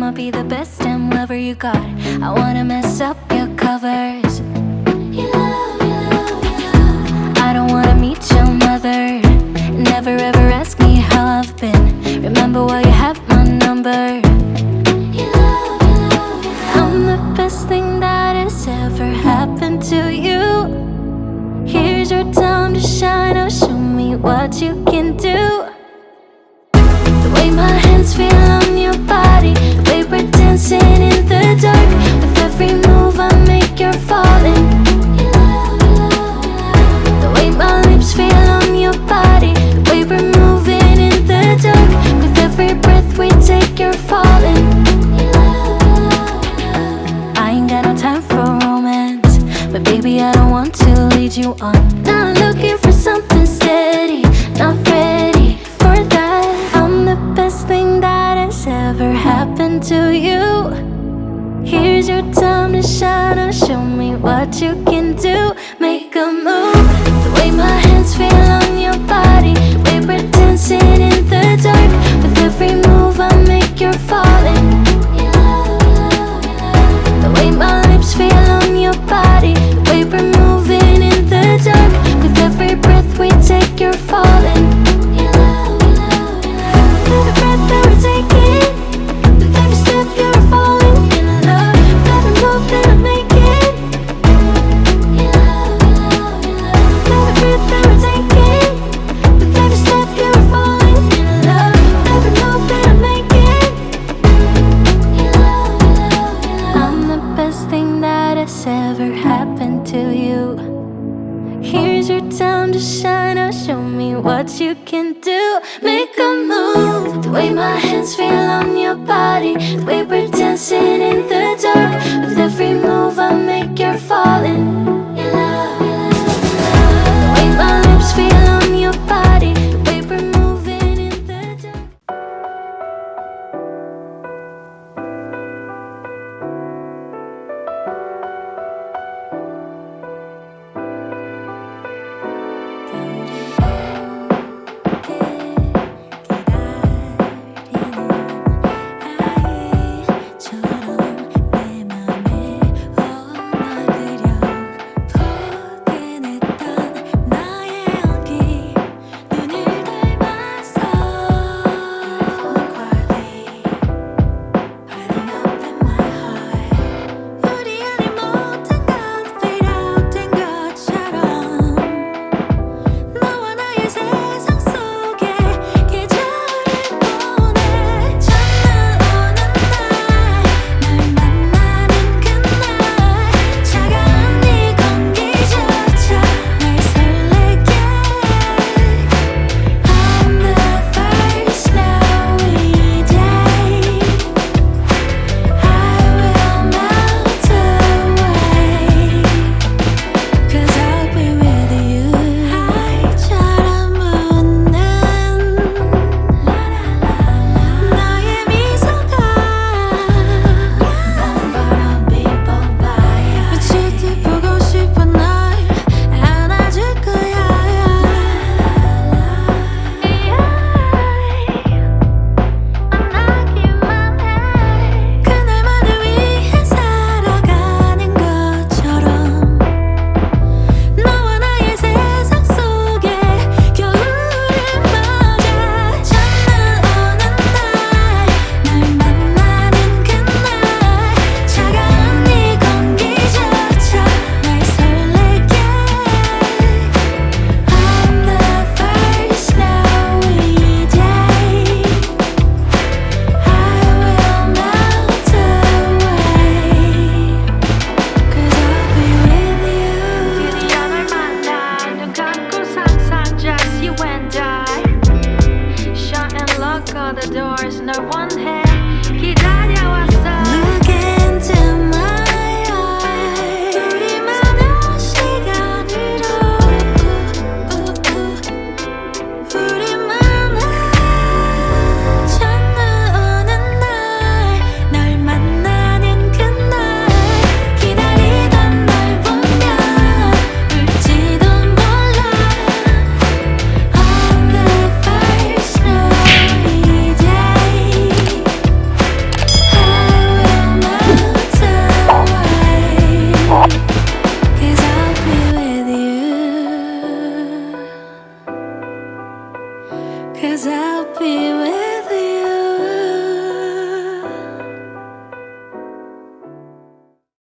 I'ma be the best damn lover you got. I wanna mess up your covers. You love, you love, you love. I don't wanna meet your mother. Never ever ask me how I've been. Remember while you have my number. You love, you love, you love. I'm the best thing that has ever happened to you. Here's your time to shine. Now show me what you can do. The way my hands feel on your body, the way we're dancing in the dark. With every move I make, you're falling. You love, you love, you love. The way my lips feel on your body, the way we're moving in the dark. With every breath we take, you're falling. You love, you love, you love. I ain't got no time for romance, but baby I don't want to lead you on. Not looking for something steady, not ready for that. I'm the best thing that has ever happened to you. Here's your time to shine. Now show me what you can do. Make a move. The way my hands feel on your body, the way we're dancing in the dark. With every move I make, you're falling. You love, you love, you love. The way my lips feel on your body, the way we're moving in the dark. With every breath we take, you're falling. You love, you love, you love. Every breath that we're taking, with every step you're falling in love. With every move that I'm making, you love, you love, you love. Every breath that we're taking, with every step you're falling in love. With every move that I'm making, you love, you love, you love. I'm the best thing that has ever happened to you. Here's your time to shine. Now show me what you can do. Make a move. The way my hands feel on your body, the way we're dancing in the dark. With every move I make, you're falling. You love, you love, you love. The way my lips feel on your body, the way we're moving in the dark. 기다리는 아이처럼 내 맘에 오너그려 'cause I'll be with